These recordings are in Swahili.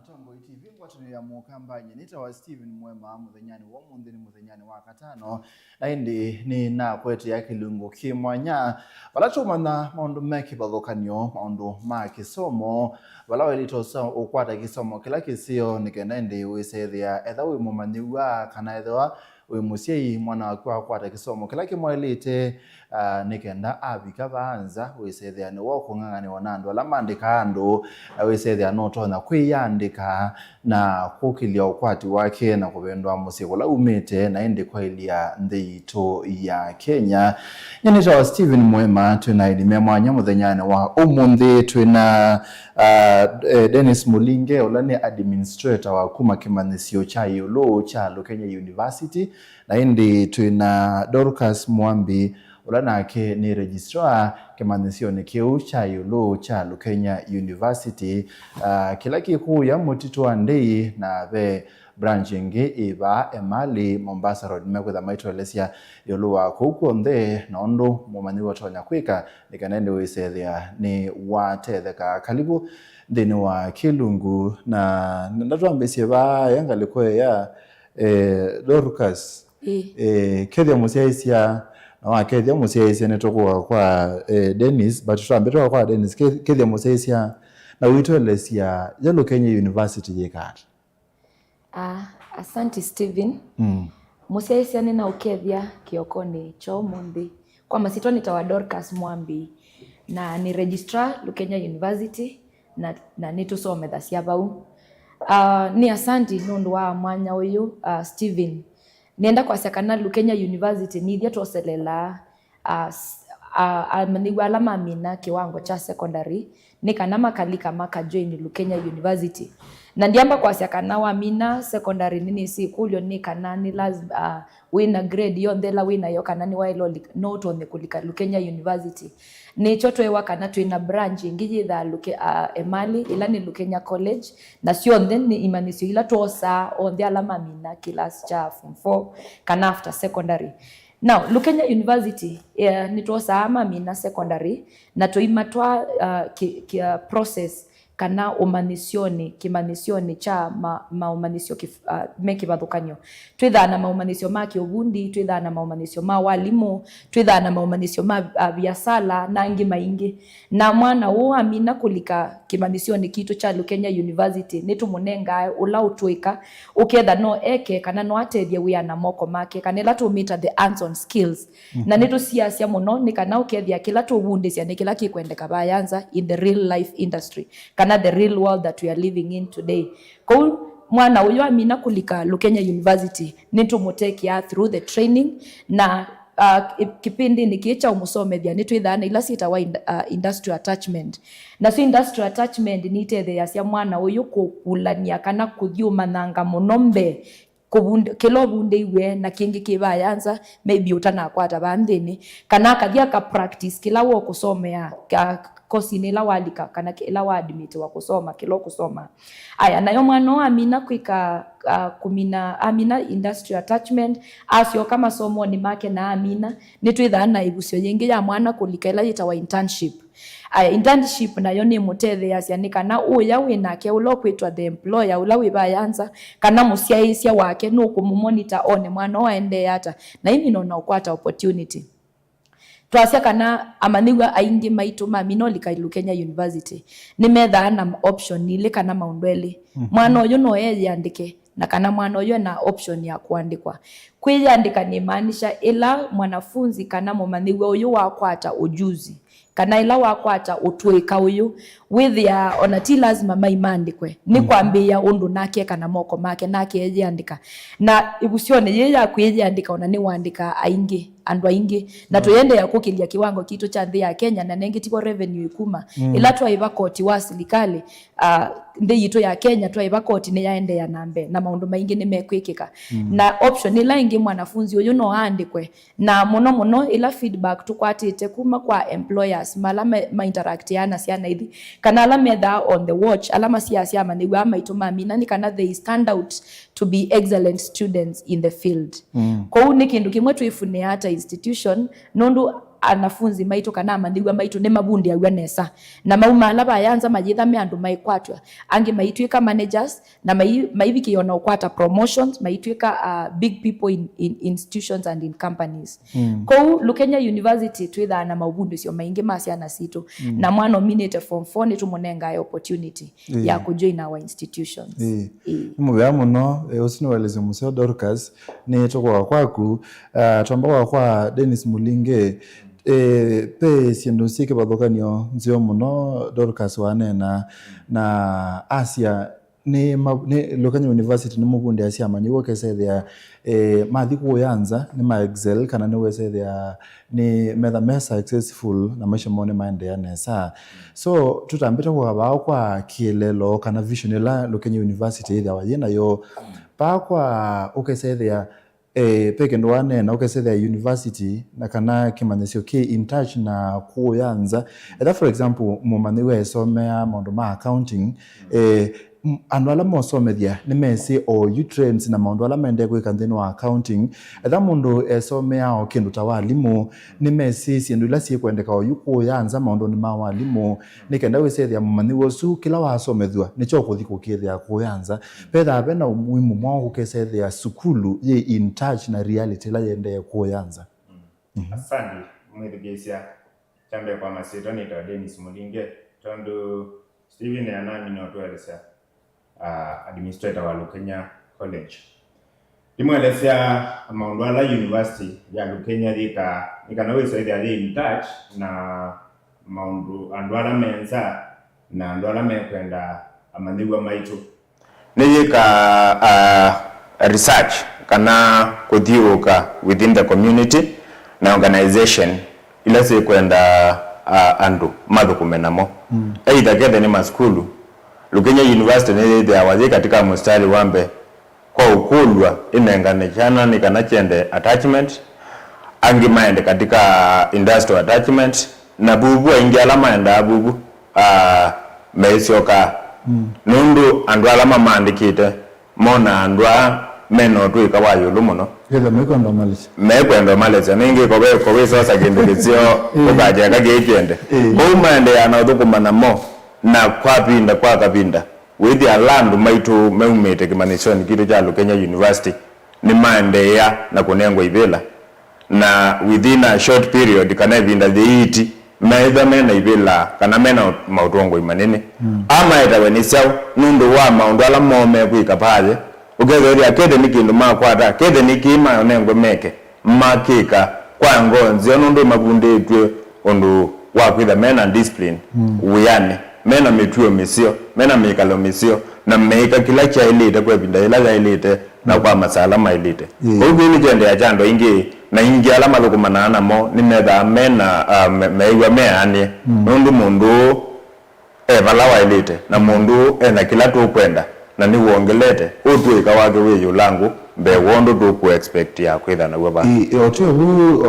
Mutombo TV ngwatunia mukambanye nitawa Steven Mwema muthenyani wa munthi ni muthenyani wa katano naindi ni na kwetu ya kilungu kimwanya balatumana maundu meki bathukanio maundu ma kisomo balawe litosa ukwata kisomo kila kisio nikenende wisethia etha wi mumanyiwa kana etha wi musiei mwana waku akwata kisomo kila kimwelite nikenda abika banza wisethia ni wokungangani wanandu ala mandika andu wisethia no tona kwiyandika na kukilia ukwati wake na kubendwa musiko la umete na indi kwa ilia ndeito ya Kenya. Nyenita Steven Mwema tunaidimia mwanya muthenyane wa umunthi tuna Dennis Mulinge ulani administrator wa kuma kimanisio cha yulu cha Kenya University na indi tuna Dorcas Mwambi ulana ke ni registrar kimanisio ni kiu cha yulu cha Kenya University kila kikuu ya mutitu wa ndei na ve branching iba Emali Mombasa Road mekwitha maitwa lesia yulu wa kuku ndhe na ondo mumani watonya kwika nikanende wisethia ni watetheka kalibu ndini wa kilungu na ndatuambesie ba yangalikwe ya Dorcas kethia musiaisia na wakethia musiaisia netokuwa kwa Dennis but tuambetoka kwa Dennis kethia musiaisia na witolesia ya Kenya University yekati. Asante Steven. Musiaisia nina ukethia kiokoni cho mundi kwa masitwa nitawa Dorcas Mwambi na ni registrar Kenya University na nitusome thacia bau. Ni asante nundu wa mwanya uyu Steven. Nienda kwa sekana Kenya University nithia twoselela amaniwa alama mina kiwango cha secondary nikana makalika maka join Kenya University na ndiamba kwa sekana wa mina secondary nini si kulyo nikana ni lazima wina grade yo ndela wina yo kana ni wailo not on the kulika Kenya University ni choto ewa kana tuina branch ngiji tha Emali ila ni Kenya College na sio then ni imanisio ila tuosa on the alama mina class cha form 4 kana after secondary. Now, Kenya University nituosa ama mina secondary na tuimatwa process kana umanisioni kimanisioni cha maumanisio meki bathukanyo twithana maumanisio ma kiubundi twithana maumanisio ma walimu twithana maumanisio ma biasala na ngi maingi na mwana wo amina kulika kimanisioni kitu cha Kenya University nitumunenga ula utwika uketha no eke kana no atethia wi ana moko make kana la to meet the hands on skills na nitusiasia muno ni kana ukethia kila tubundisia ni kila kikwendeka bayanza in the real life industry kana the real world that we are living in today. Kwa mwana uyu amina kulika Kenya University nitumutekia through the training na kipindi nikicha umusomethia nitwithana ila sitawa industrial attachment na so industrial attachment nitethia cia mwana uyu kukulania kana kuthiuma nanga munombe kilo bunde iwe na kingi kibayanza maybe utanakwata bandini kana kathia ka practice kila wo kusomea kosi nila walika kana ila wa admit wa kusoma kilo kusoma aya nayo mwana amina kwika kumina amina industrial attachment asio kama somo ni make na amina nitwithana ibusio yengi ya mwana kulika ila itawa internship. Internship nayo ni mutethia aciani kana uya winake ulo kwitwa the employer ula wibayanza kana musiaisia wake no kumumonitor one mwana waende ata na imi no ukwata opportunity twasia kana amaniwa aingi maitu mamino lika Kenya University nimetha na option ile kana maundweli mwana uyu no yandike na kana mwana uyu na option ya kuandikwa kwiyandika ni maanisha ila mwanafunzi kana mumaniwa uyu wakwata ujuzi kana ila wakwata utwika uyu with ya onati lazima maimandikwe ni kwambia undu nake kana moko make nake yeandika na ibusione yeya kuyeandika ona ni wandika aingi andu aingi na tuyende ya kukilia kiwango kitu cha nthi ya Kenya na nengi tiko revenue ikuma ila twaiba koti wa serikali nthi yitu ya Kenya twaiba koti ni yaende ya nambe na maundu maingi ni mekwikika na option ila ingi mwanafunzi uyu no andikwe na muno ila feedback tukwatite kuma kwa employers malama ma interactiana ciana ithi kana ala metha on the watch alama cia maniwa maituma mina ni kana they stand out to be excellent students in the field. Kwa ni kindu kimwe tuifune hata institution nondu anafunzi maitu kana mandigwa maitu ne mabundi agwa nesa na mauma laba yanza majitha me andu maikwatwa angi maitwika managers na maiviki yona ukwata promotions maitwika big people in institutions and in companies ko Lukenya University twitha na mabundi sio maingi masi ana sito na mwana nominate form 4 ni tumunenga opportunity ya kujoin our institutions muga muno usino weleze museo Dorcas ni toko kwaku twamba kwa Dennis Mulinge pe siendo sike bathokanio nzio muno Dorcas wanena na Asia ni Lukenya University ni mubundi Asia manyiwo kesethia mathi kuyanza ni ma excel kana ni wesethia ni metha successful na maisha mone maendelea nesa so tutambita kwa kielelo kana vision la Lukenya University ithia wayena yo pa kwa ukesethia peke ndo wanena ukesethia university na kana kimanyesio ke in touch na kuyanza either for example mumani we somea maundu ma accounting andu ala mosomethia ni mesi o trends na maundu ala mende gwika nthini wa accounting etha mundu esomea o kindu ta walimu ni mesi sindu ila kwendeka o kuyanza maundu ni ma walimu ni kenda wesethia mumani wosu kila wasomethwa ni cho kuthi kukithia kuyanza petha bena umuhimu mwa gukesethia sukulu ye in touch na reality la yende kuyanza asante mwithigisia chambe kwa masito ni Dennis Mulinge tondu Steven yanami no twelesa administrator wa Lukenya College. Dimwelezea maundu ala University ya Lukenya thika nikanawe saidi ali in touch na maundu andu ala menza na andu ala mekwenda amandigwa maitu. Niyika research kana kuthiuka within the community na organization ila si kwenda andu mathukumenamo. Either gethe ni maskulu Lukenya University ni there wazi katika mstari wambe kwa ukulwa inenganechana ni kana chende attachment angi maende katika industrial attachment na bubu ingi alama enda bubu mesioka nundu andu alama maandikite mona andwa meno tu ikawayulu muno yele mekwendo malezi ningi kowe sosa kindikizio ukaje kagekende maende yanathukumana mo na kwa kapinda with the land maitu meumete kimanishoni kitu cha Lukenya University ni maende ya na kunengwa ibela na within a short period kana vinda the maitha mena ibela kana mena mautongo imanene ama etawe ni sawa nundu wa maundu ala mome kwikapaje ugetheria academic indu makwata kede nikima onengwe meke makika kwa ngonzi nundu mabundetwe ondu wa kwitha mena discipline uyane mena metuo misio mena mikalo misio na meika kila cha elite kwa binda ila elite na kwa masala ma elite ugu ni jende ya jando ingi na ingi ala malukumanana mo ni metha mena meiwa meane mundu valawa elite na mundu na kila tu kwenda na ni uongelete utuika wake weyo langu be wondo do ku expect ya kwitha na weba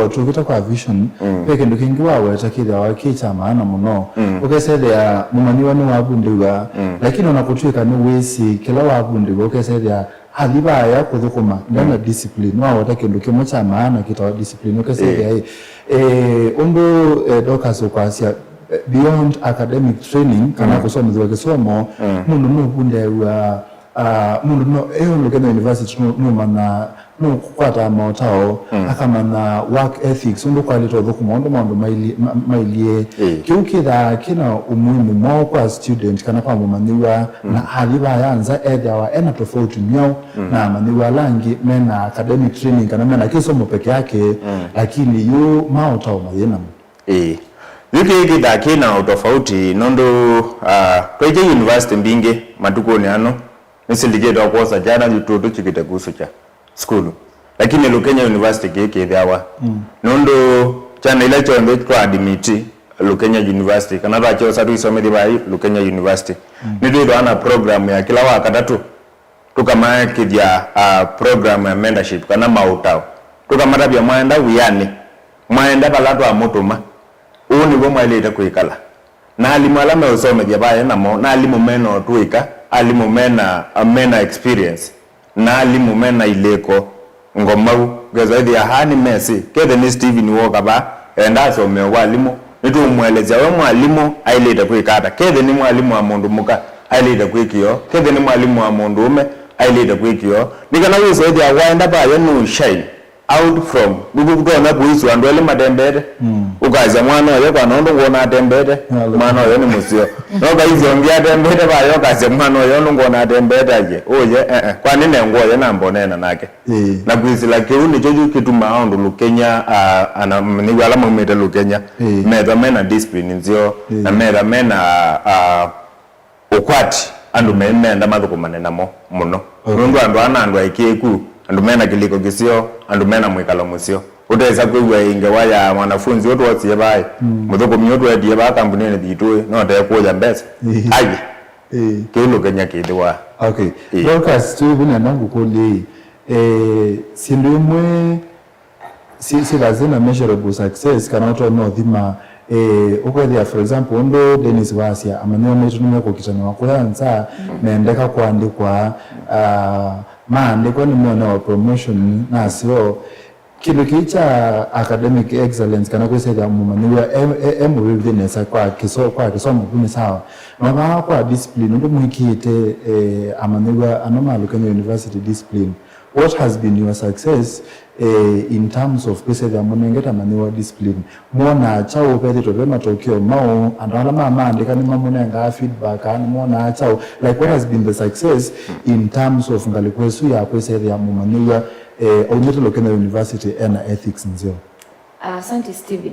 otukita kwa vision peke ndo kingi wawe takira wakicha maana muno ukesethia mumaniwa ni wabundiwa lakini unakutuika ni wesi kila wabundiwa ukesethia halibaya kuthukuma ndana discipline wao takindu kimwe cha maana kita discipline ukesethia undu Dorcas ukwasia beyond academic training kana kusomezwa kisomo mundu mubunde wa mundu no Lukenya University no mana no kwata maotao akamana work ethics undu kwa lito thukuma undu mandu mailie kiukitha kina umuhimu mwa kwa student kana kwa mumaniwa na haliba yanza edha wa ena tofauti nyao na maniwa langi mena academic training kana mena kisomo peke yake lakini yu maotao mayena Wiki dakina utofauti nondo kweje university mbinge matukoni ano nisindigate wakosa jana yututu chikite kuhusu cha school lakini Lukenya University keke dhawa nondo chana ile chondo kwa admiti Lukenya University kana racho satu isomedi bai Lukenya University nido ana program ya kila wakati tukama kidia program ya mentorship kana mautao tukamata bya mwenda uyani mwenda balatu amutuma uni bo mweleta kuikala na alimu alama usome jabaye namo na alimu meno tuika alimu mena experience na alimu mena ileko ngomau gezaidi ya hani Messi kede ni Steven Walker ba enda some walimu nitumweleza we mwalimu aileta kwikata kethe ni mwalimu wa mundu muka aileta kwikio kethe ni mwalimu wa mundu ume aileta kwikio nikana wiso ethia waenda ba yenu shine out from bugutona kuisu andu ele madembere ukaza mwana oyo kwa nondo ngona dembere mwana oyo ni musio no kaizo ngia dembere ba yo kaza mwana oyo ngona dembere aje oye kwa nini ngoye na mbonena nake na kuisila kiuni joju kituma andu Lukenya ana ni wala mumete Lukenya meda mena discipline nzio na meda mena okwati andu menda mathukumane namo muno nundu andu anandu aikiku andu mena kiliko gisio andu mena mwikalo musio uteza kwiwa inge waya mwanafunzi wotu wasie bai muthukumi wotu edie ba kambunini thitue no te kuja mbesa aje kilo Kenya kidwa okay broadcast tu bina nangu kuli sindumwe si lazima measurable success kana to no thima ukwethia for example ndo Dennis Wasia amanyo metu nimeko kitano wakuyanza naendeka kuandikwa maandiko ni mwana wa promotion na sio kindu kicha academic excellence kana kwesega mumaniwa witness kwa kisomo kuni sawa na kwa discipline ndo muhikite amaniwa anoma Kenya University discipline. What has been your success in terms of kwesega munengeta maniwa discipline mona chao pete to vema tokyo mao andala mama andika ni mamunenga feedback and mona chao like what has been the success in terms of ngalikwesu ya kwesega mumaniwa Onyete Kenya University and ethics nzio. Asante Steven.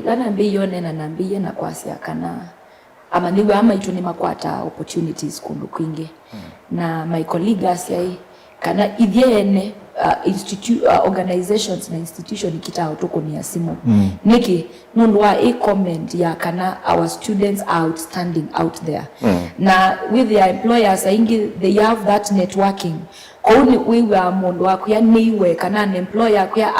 Lana mbiyo nena nambiye na kwasia kana amaniwe ama ituni makwata opportunities kundu kwingi na my colleague asiai kana idhiene organizations na institution ikitao tuko ni asimu niki nundwa comment ya kana our students are outstanding out there na with their employers aingi they have that networking kuni wewe mundu wako ya niwe kana an employer kwa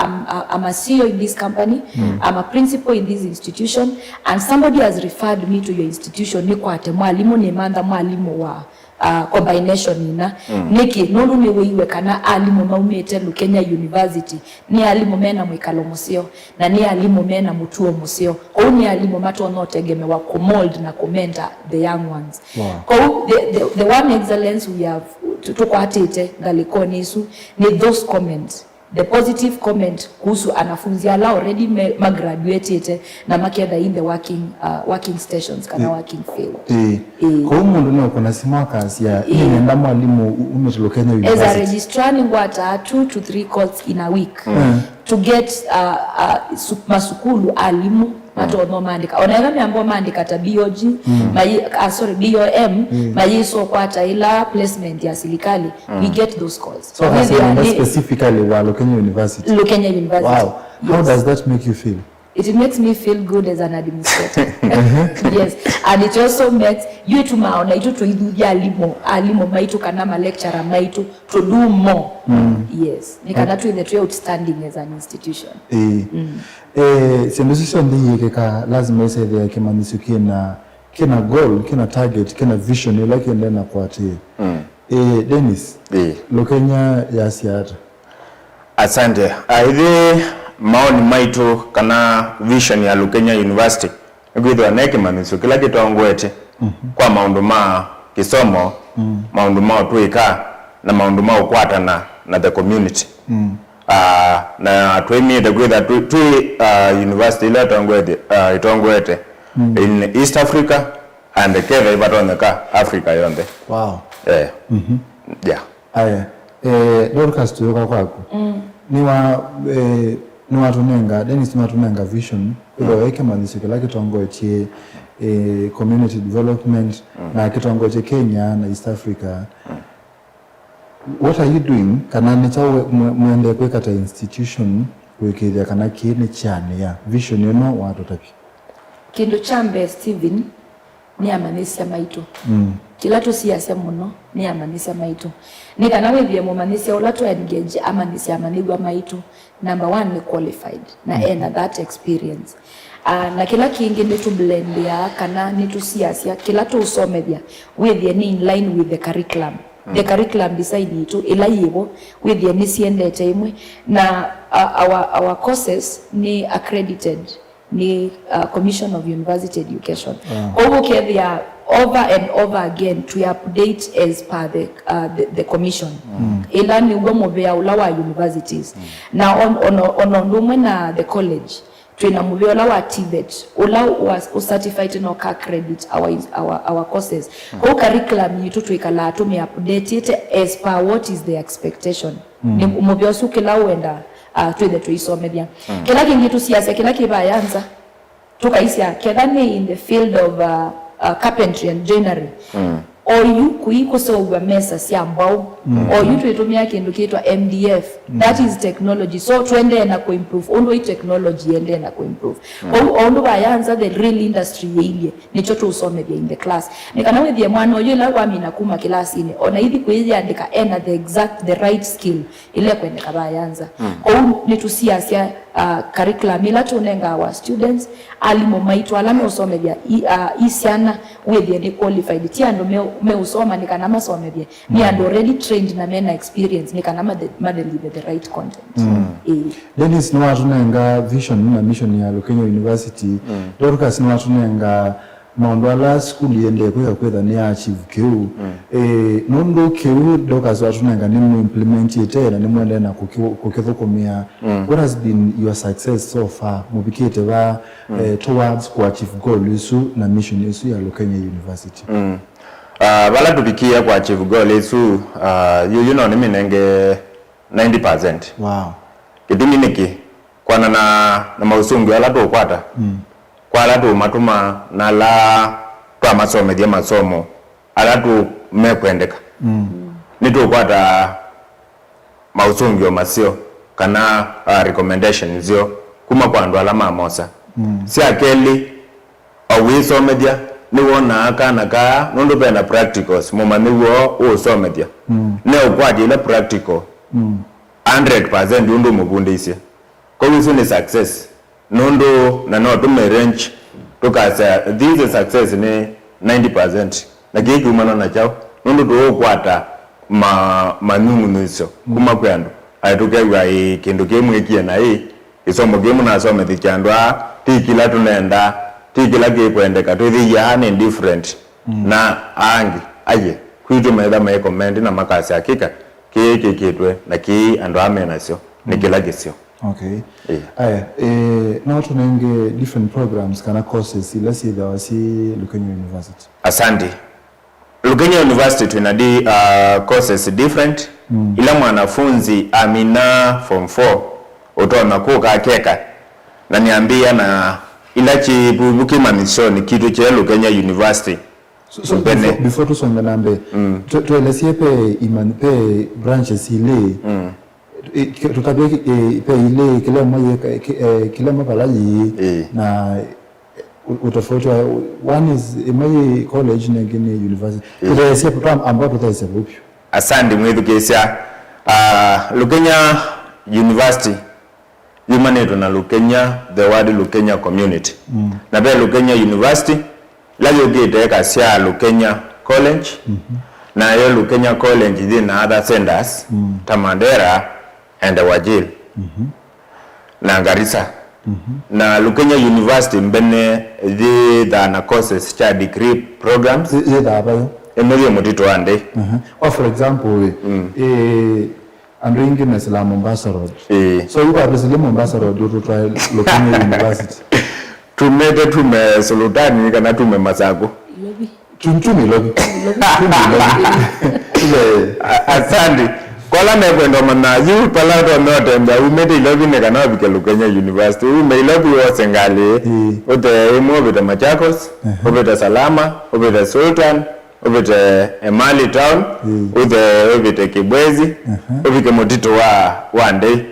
I'm a CEO in this company I'm a principal in this institution and somebody has referred me to your institution niko ate mwalimu ni manda mwalimu wa combination ina niki nundu ni wewe kana alimu maumete Kenya University ni alimu mena mwikalo musio na ni alimu mena mutuo musio kwa ni alimu mato no tegemewa ku mold na kumenta the young ones kwa the one excellence we have tuko atete ngalikoni isu ni those comments the positive comment kuhusu anafunzi ala already graduated na makienda in the working stations kana working field kwa mundu no kuna simwaka ya nenda mwalimu umetelo Kenya University as a registrar ngwata 2 to 3 calls in a week to get masukulu alimu mato no mandika onaga miambo mandika ta BOG BOM mayiso kwata ila placement ya serikali we get those calls so specifically wa Kenya University wow how does that make you feel? It makes me feel good as an administrator. Yes, and it also makes you to maona itu to idhudia alimo maitu kana lecturer maitu to do more. Yes, nikana to the outstanding as an institution. Sindusisho ndiye ka lazima isaidia kimanisi kina goal, kina target, kina vision ile kienda na kwati. Dennis. Kenya ya siata. Asante. Hivi maoni maitu kana vision ya Kenya University gwithwa neke manisu kila kitongwete kwa maundu ma kisomo maundu ma tuika na maundu ma ukwatana na the community na twemi the gwitha tu university ile itongwete in East Africa and keve ibatoneka Africa yonde wow yeah aya broadcast yoka kwako ni watu nenga Dennis matunenga vision ile weke manisi kila kitongo che community development na kitongo che Kenya na East Africa what are you doing kana ni chawe muende kweka ta institution wekithia kana kini chane ya vision yono watu taki kindu chambe Steven ni amanisia maitu kila to siasa muno ni amanisia maitu ni kana wethie mu manisia ulato engage amanisia manigwa maitu number 1 ni qualified na ena that experience na kila kingi ni to blend ya kana ni to siasa kila to usomethia wethie ni in line with the curriculum the curriculum design itu ila yibo wethie ni siendete imwe na our courses ni accredited, ni Commission of University Education. Kwa hivyo there over and over again to update as per the commission. Ila ni ugomo vya ulawa universities. Na on ndumwe na the college tuina muvyo ulawa TVET ula certified no ka credit our courses. Kwa curriculum yitu tuikala tume update it as per what is the expectation. Ni muvyo sukila uenda tuide tuisome bia. Kila kingi tusiasa kila kibayanza tukaisia kedani in the field of carpentry and joinery. Oyu kuikosowa mesa si ambao oyu tuitumia kindu kiitwa MDF. That is technology. So tuende na kuimprove ondo hii technology ende na kuimprove. Ondo bayanza the real industry ile nicho tu usome bia in the class. Nikana wethie mwana oyu la wami nakuma class ine ona hivi kuizi andika ena the right skill ile kwendeka bayanza. Ni tusiasia curriculum ila tunenga our students alimo maitu alame usome bia isiana wethie ni qualified ti ando me usoma nikana masome bia ni ando already trained na mena experience nikana deliver the right content. Dennis no atunenga vision na mission ya Lukenyo University. Dorcas no atunenga maondo ala school yende kwetha ni achieve keu nondo keu Dorcas atunenga ni mu implement yetera ni mwende na kukithukumia. What has been your success so far mubikite ba towards ku achieve goal isu na mission isu ya Lukenyo University? Bala tubikia kwa achieve goal isu you know ni minenge 90%. Wow. Kitumi niki kwana na mausungu ala to kwata. Kwa ala to matuma na la kwa masomo ala to mekwendeka. Nito kwata mausungu masio kana recommendation zio kuma kwa ndo alama mosa. Si akeli awiso media ni wona aka na ka nondo pena practicals moma ni wo o so media. Ne okwaje ile practical 100% undo mubundisi. Kwa hiyo ni success. Nondo na no to range to kasa this is success ni 90%. Na kiki umana na chao nondo to kwata manungu niso kuma kwando. Aituke wa kindu kemu ikie na isomo gemu na so medikandwa tikila tunenda tikila kikwendeka to the yani different na angi aye kwitu meda me comment na makasi hakika kitwe na ki ando amena sio nikila gisio. Okay. Now tunenge different programs kana courses ila si dawa si Lukenyo University. Asante. Lukenyo University tunadi courses different. Ila mwanafunzi amina form 4 utona kuka keka na niambia na ila chibubuki manishoni kitu cha Lukenyo University. So before to songa nambe tuelezie pe branches ile tutabia pe ile kila mabalaji na utofauti one is my college na ngine university tuelezie program ambao tutaisema upyo. Asante mwedukesha Lukenyo University yumaneto na Lukenya the word Lukenya community na be Lukenyo University layo gete kasia Lukenya College na yo Lukenya College in other centers Tamandera and Wajir na Garissa na Lukenya University mbene the na courses cha degree programs abayo emeli mutito ande for example I'm ringing na Islam Mombasa Road so you are Islam Mombasa Road to try Lukenya University tume Sultani kana tume Masako Chunchumi lobi. Asante. Kola mekwenda mana yu palato note mba umete lobi ne kana bike Lukenya University. Ume lobi wa Sengali. Ote imo bita Machakos, obita Salama, obita Sultan, obita Emali Town, obita Kibwezi, obita Motito wa Ndei.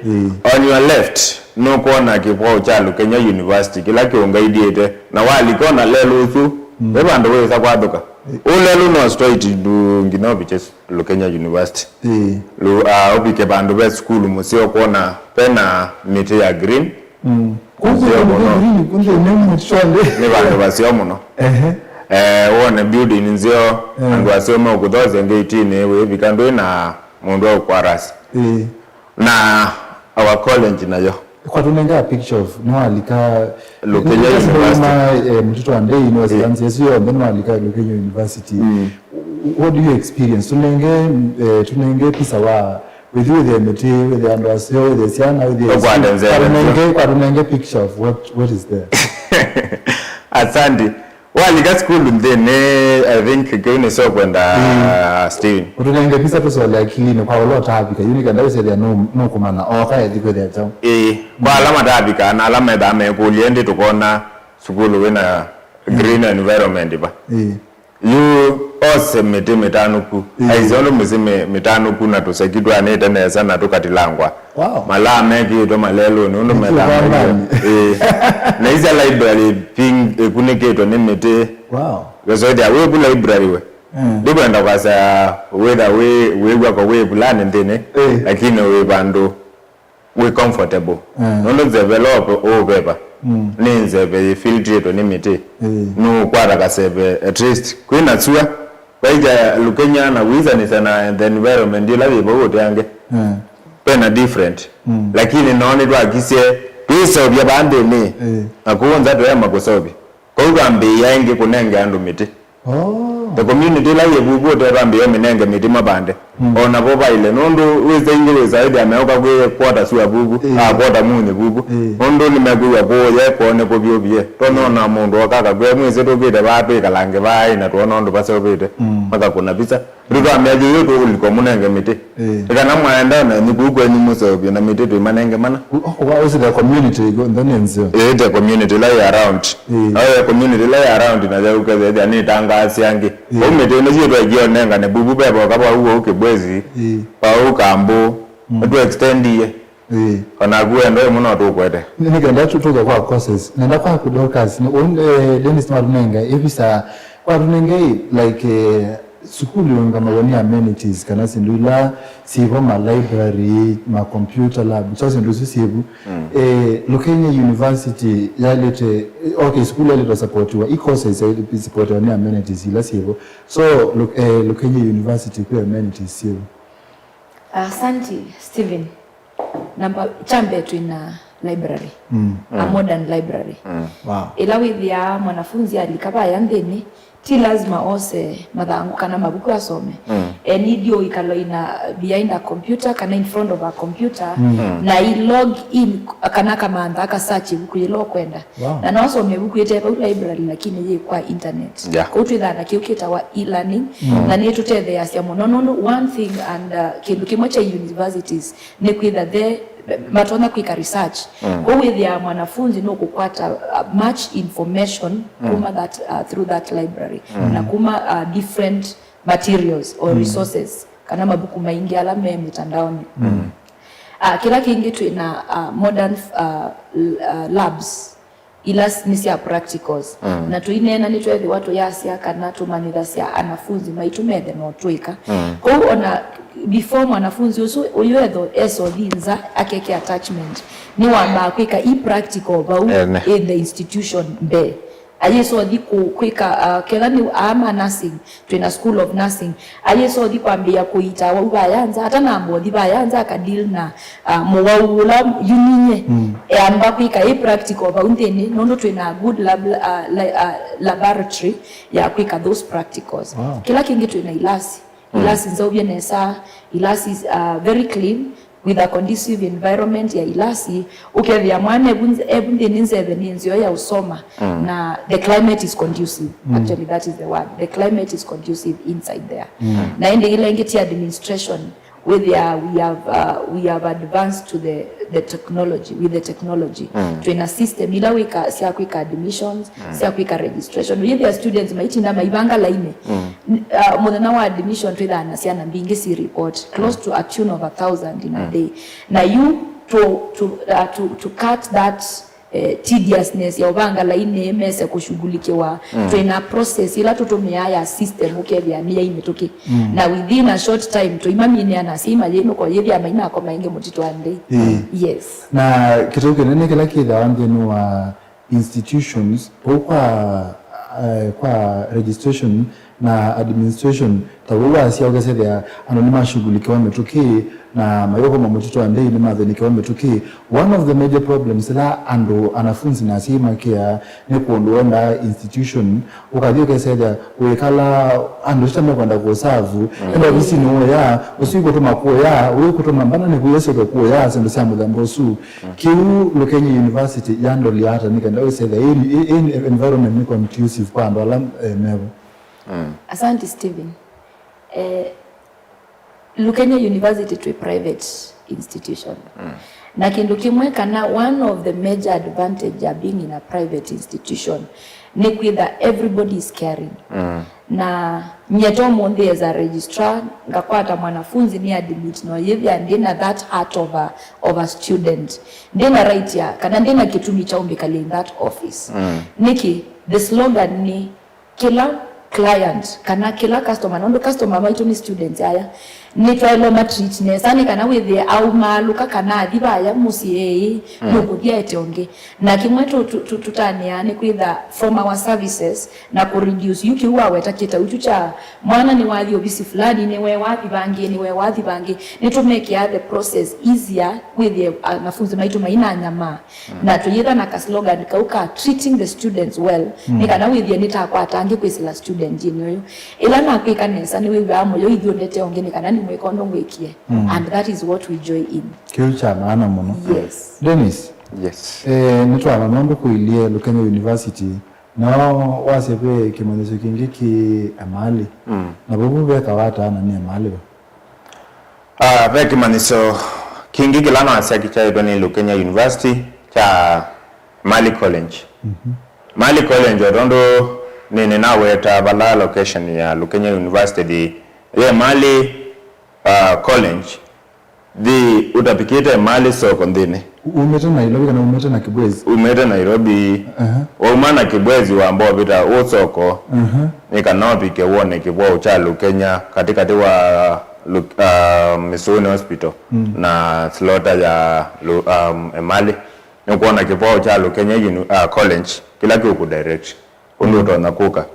On your left no kuona kipao cha Lukenya University kila kiongaidiete na wali kona lelo usu beba ndo weza kwaduka ulelo no straight do ngino biches Lukenya University lu obike bandu be school musio kuona pena miti ya green kunze nemu chonde ni bandu basio muno one building nzio andu asio mo kudoze ngeti ne we bikando na mundu kwa rasi na our college nayo kwa tunenga picture of no alika Lukenya University mtoto wa Ndei University sio mbona alika Lukenya University. What do you experience tunenge pisa wa with you the meti with the andwasio with the siana with the kwa tunenge picture of what is there. Asante. Walika school then I think going so kwenda Steven. Tunenge pisa to so like ni kwa lot habika you can say there no kumana oka ediko there jam. Kwa alama habika na alama da me kuliende tukona school wena green environment ba. You ose metanuku aizono mzime metanuku na tusakidwa neta na sana tukatilangwa. Wow. Mala meki to malelo ndo metanuku. Na hizo library ping kuneketo ne mete. Wow. Because they are we library we. Ndipo ndo kasa whether we kwa we plan ndene lakini we bando we comfortable. Ndo develop paper. Ninze be filtrate ni mete no kwara kasebe at least kwina tsua baija Lukenya na wiza ni sana the environment ila bibo yange pena different lakini naone twa kise pisa bya bande ni akuonza to yama kusobi kwa ugambe yange kunenge ando mete the community la yebubo to rambe yemenenge mete mabande ona boba ile nondo weze ingwe zaidi ameoka kwe kwata suya bubu kwata mune bubu nondo nimekuwa boye kone ko biobie tono na mundu wakaka kwe mweze to bide bape kalange bai na to nondo base obide maka kuna pizza rudo ameje yoto uliko munenge mete kana mwaenda na nikugwe ni musobie na mete to manenge mana what was the community go ndani nzio the community la around community la around na ya ukeze ni tangasi yange umete no jito ajio nenga ne bubu bebo kaba huo ukebwezi pa ukambo to extend ye ona guendo muno to kwete nigenda tutoka kwa courses nenda kwa kudokas ni Dennis Marunenga evisa kwa runenge like school ngama wani amenities kana sindula sibo ma library ma computer lab so sindusi sibu Lukenya University yalete okay school yalete support wa courses yalete support wani amenities ila sibo so Lukenya University kwa amenities sibo. Asante Steven. Namba chambe tu ina library. A modern library. Wow. Ila withia mwanafunzi alikaba yandeni ti lazima ose mathangu kana mabuku asome. Ni dio ikalo ina behind a computer kana in front of a computer na I log in kana kama andaka search buku ilo kwenda. Na naso mebuku yete pa library lakini ye kwa internet. Kwa utwitha na kiukita wa e-learning na ni tuthethe asia muno one thing and kindu kimwe cha universities ni kwitha the matona kwika research go with ya mwanafunzi no kukwata much information kuma that through that library na kuma different materials or resources kana mabuku maingi ala me mitandaoni kila kingi tu ina modern labs ila nisia practicals na tuinena ni twethi watu yasia kana tumanithasia anafunzi maitumede no twika kwa ona before mwanafunzi uyetho esodinza akeke attachment ni wamba kwika practical bau in the institution be ayeso diku kwika kelani ama nursing twina school of nursing ayeso dikwambia kuita ubayanza hata nambo dibayanza akadeal na muwaula yuninye amba kwika practical bau ndene nondo twina good laboratory ya kwika those practicals kila kingi twina ilasi nzobye nesa ilasi is very clean with a conducive environment ya ilasi ukevya mwana ebunde ninzebe ninzio ya usoma na the climate is conducive actually that is the word the climate is conducive inside there na ende ile ngeti administration with we have advanced to the technology with the technology to in a system ila wika sia quick admissions sia quick registration with the students maitinda maibanga laine modana wa admission to the sia mbingi si report close to a tune of 1,000 in a day na you to cut that tediousness ya ubanga laine mese kushughulikiwa tuna process ila tutumia ya system ukevya mia imetoke na within a short time to imamini anasima yeno kwa yevi amaina kwa mainge mutito ande yes na kitu kinene kila kidha wangenu wa institutions kwa registration na administration tawa si ogesethia anonima shughulikiwa metuki na mayoko mamututo andei ni mathenikiwa metuki. One of the major problems la ando anafunzi na sima kia ni kuondoa institution ukathio kesethia wekala ando chama kwenda kusavu enda bisi no ya usiko tuma ko ya uko tuma mbana ni kuyeso ko ya sendo samu dambosu kiu Lukenya University yando liata nikenda usethia in environment ni conducive kwa ando ala mevo. Asante Steven. Lukenya University to a private institution. Na kindu kimwe kana one of the major advantage of being in a private institution ni kwitha everybody is caring. Na nyeto monde as a registrar ngakwata mwanafunzi ni admit no yevi andina that heart of a student. Ndina right ya kana ndina kitumi cha umbikali in that office. Niki the slogan ni kila client kana kila customer nondo customer maitu ni students aya ni twailo matreatness ani kana withe au maluka kana athiba ya musie nukudia etonge na kimwetu tutani yani kwitha from our services na ku reduce yuki huwa wetakita uchucha mwana ni wathi obisi fulani ni we wathi bangi ni to make the process easier with the nafunzi maitu maina nyama na tuyitha na ka slogan kauka treating the students well ni kana withe nitakwata kwisila student jinyo ila na kwikanesa ni we amoyo ithio ndete onge ni kana ni mwekondo ngwekie and that is what we joy in Kiucha maana muno. Yes. Dennis. Yes. Nitwa manondo kuilie Lukenya University na wasepe kimonyeso kingi ki amali. Na bubu beka wata na ni amali ba. Beki maniso kingi kilano asaki cha idoni Lukenya University cha Mali College. Mali College odondo nini na weta bala location ya Lukenya University di Mali college di utapikite Mali soko ndine umete Nairobi kana umete na Kibwezi umete Nairobi umana Kibwezi wa ambao vita usoko nikanopike uone kibwa cha Lukenya katikati wa Misuni Hospital na slota ya Mali nikuona kibwa cha Lukenya college kila kiku direct undu tona kuka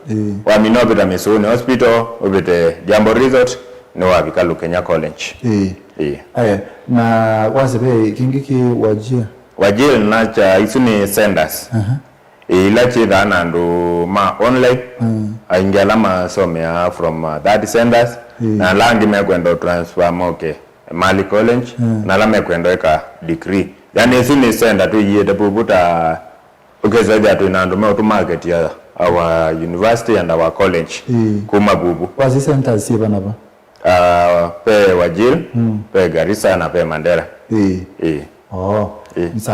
wa minopita Misuni Hospital ubite Jambo Resort ni wabika Lukenya College. Na wasepe kingi ki wajia na cha isu ni senders. Ila chida nandu ma online ingela masomea from that senders na langi mekwendo transfer moke Mali College na la mekwendo eka degree. Yani isu ni sender tu yete puputa ukezaja tu nandu me to market ya our university and our college kuma bubu. Wazi centers siya ba? Pe Wajir, pe Garissa na pe Mandera.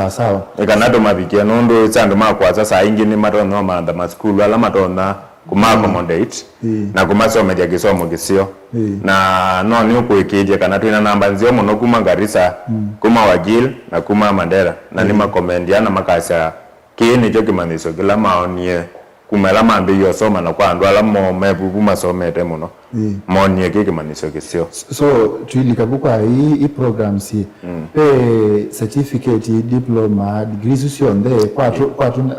Sawa. Ikanato mabikia nundu chandu makwa sasa ingi ni matono maanda maskulu ala matona kuma accommodate na kuma some ja kisomo kisio na no ni uko ikije kanatu ina namba nzio muno kuma Garissa kuma Wajir na kuma Mandera na ni makomendiana makasa kini jo kimaniso kila maonie kumela mambe yo soma na kwa ndo ala mo mebu masomete muno monie kike maniso kisio so tuilika bukwa hii programs pe certificate diploma degrees sio nde kwa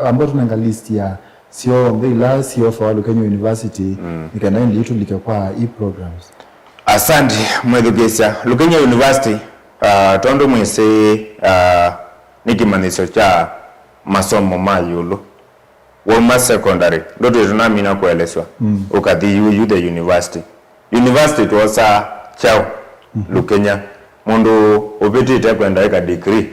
ambapo tunanga list ya sio nde ila sio for Lukenya University ikanaenda itulika kwa hii programs. Asante mwedugesa Lukenya University tondo mwese nikimaniso cha masomo mayulu Woma secondary ndoto tunamina kuelezwa ukadhi you the university tuosa chao Lukenya mundu ubiti kwenda eka degree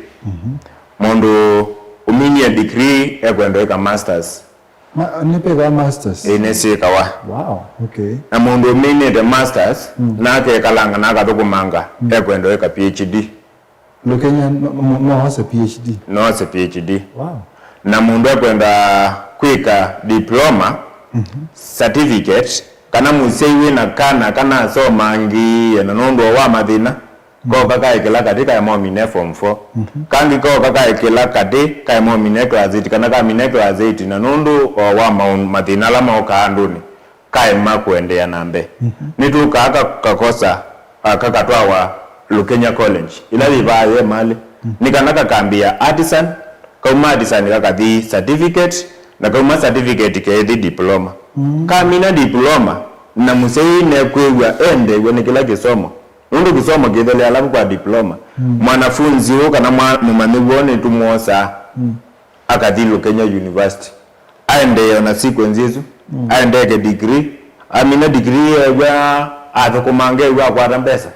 mundu uminie degree kwenda eka masters nipe masters inesi kawa wow okay na mundu uminie the masters na ke kalanga na katukumanga kwenda eka PhD Lukenya no hasa PhD wow na mundu kwenda kwika diploma certificate kana museiwe na kana soma ngi na nondo wa madina ko kaka ikela katika ya momine form 4 kangi ko kaka ikela katika ya momine class 8 kana ka mine class 8 na nondo wa madina la maoka anduni kai makwendea nambe nitu kaka kakosa kaka twa Lukenya College ila libaye mali nikanaka kambia artisan kama artisan kaka di certificate na kama certificate ke di diploma kamina diploma na musei ne kwegwa ende wene kila kisomo nundu kisomo kithele alafu kwa diploma mwanafunzi wo kana mumani wone tumuosa akathi Lukenya University aende na sequence hizo aende ke degree amina degree ya athukumange wa kwa pesa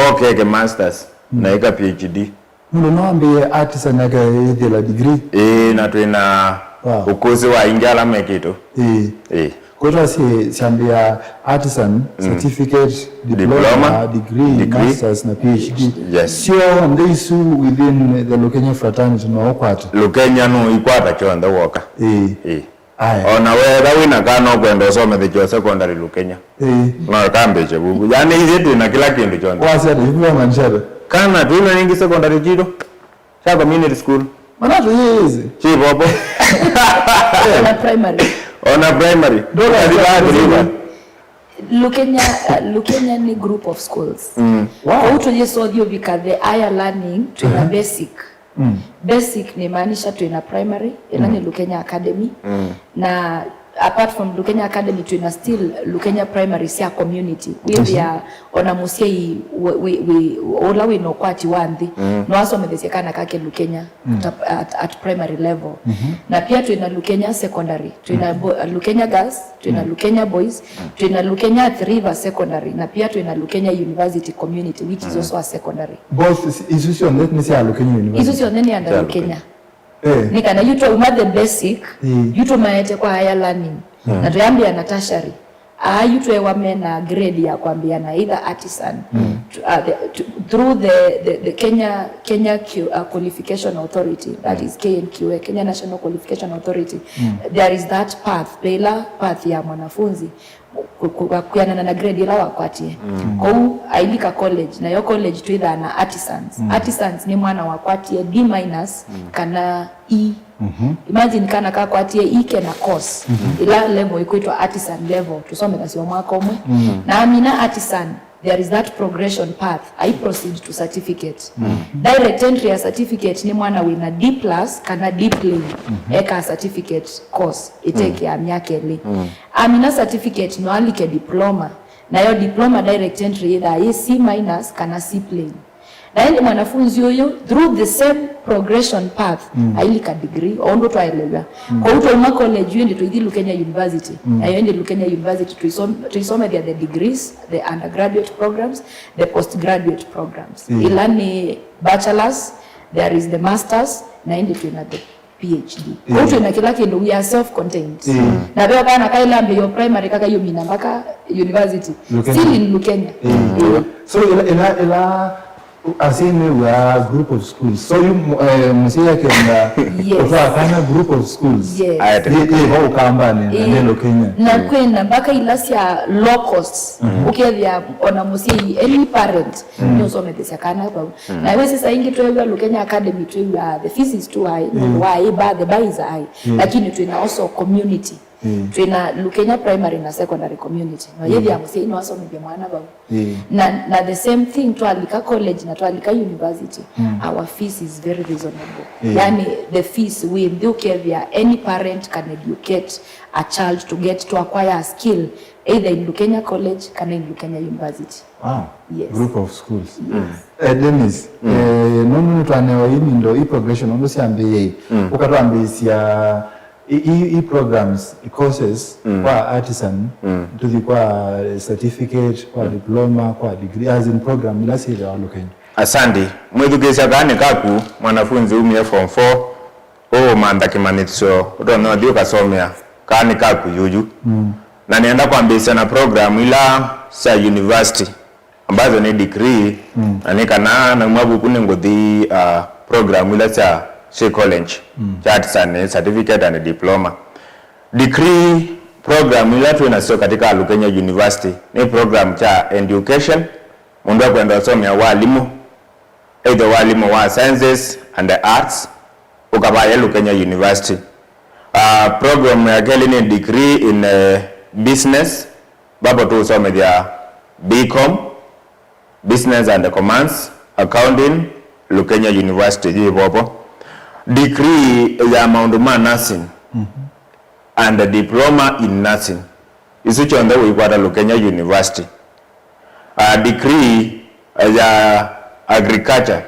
okay ke masters na ika PhD muno noambie artisan yake la degree na twina ukozi wa ingala mekito kwa siambia artisan certificate diploma degree masters na PhD sio ndeisu within the Lukenya fraternity no okwata Lukenya no ikwata chonda woka ona wewe wina kana kwenda usome the secondary Lukenya no kambe chebubu yani hizi tu na kila kindu chonda wasa ndio manjara kana tuina nyingi secondary jiro cha community school mana tu hizi chipopo ona primary dola Lukenya ni group of schools wow utojesodhio vikathe aya learning tuna basic basic ni maanisha tuna primary ina ni Lukenya Academy na apart from Lukenya Academy tuna still Lukenya Primary sia community we are ona musie we ola we no kwati wandi no aso medesekana kake Lukenya at primary level na pia tuna Lukenya Secondary tuna Lukenya Girls tuna Lukenya Boys tuna Lukenya River Secondary na pia tuna Lukenya University Community which is also a secondary both institution that ni sia Lukenya University institution ni under Lukenya nikana yuto umade basic yuto maete kwa higher learning na tuyambia na tertiary yuto wamena grade ya kuambiana either artisan through the Kenya Qualification Authority that is KNQA Kenya National Qualification Authority there is that path ya mwanafunzi kuyanana na grade ila wakwatie kwa ailika college na yo college tuidha na artisans ni mwana wakwatie D- kana E imagine kana kakwatie E kena course ila level ikuitwa artisan level tusome kasi wa mwaka umwe na amina artisan there is that progression path I proceed to certificate direct entry ya certificate ni mwana wina D+ kana D plane eka certificate course iteke ya miaka ile amina certificate no alike diploma na yo diploma direct entry either C- kana C plane na yeye mwanafunzi huyo through the same progression path ailika degree ondo twaelewa kwa hiyo twa college yende to Lukenya University na yende Lukenya University tuisome the degrees the undergraduate programs the postgraduate programs ilani bachelors there is the masters na yende tuna the PhD kwa hiyo na kila kitu we are self contained na beo kana kaila ambe your primary kaka hiyo mina mpaka university still in Lukenya so ila asini wa group of schools so you musia kenda kwa kana group of schools ho kambani na Lukenya na kwenda mpaka ilasia low cost ukethia ona musia any parent ni usome pesa kana kwa na wewe sasa ingi tuwe Lukenya Academy tuwe the fees is too high why but the buy is high lakini tuwe also community tuna Lukenya primary na secondary community no yethi amusia ino wasome bya mwana babo na the same thing to alika college na to alika university our fees is very reasonable yani the fees we ndukevia any parent can educate a child to get to acquire a skill either in Lukenya college kana in Lukenya University group of schools Dennis nono twanewa yini ndo i progression ndo siambe ukatwambisia i programs courses kwa artisan kwa certificate kwa diploma kwa degree as in program ila sile wa Lukenya asante mwithukisha kane kaku mwanafunzi umie form 4 manda kimanitso utono dio kasomea kane kaku yuju na nienda kuambia na program ila sa university ambazo ni degree na nikana na mwabu kune ngothi program ila sa college artisan certificate and diploma degree program ila tuena sio katika Lukenya University ni program cha education mundu kwenda somea walimu either walimu wa sciences and the arts ukabaya Lukenya University program ya kile ni degree in business babo tu some dia BCom business and commerce accounting Lukenya University jibopo degree ya Mount nursing and a diploma in nursing isu chonde wikwata Lukenya University. Degree ya agriculture,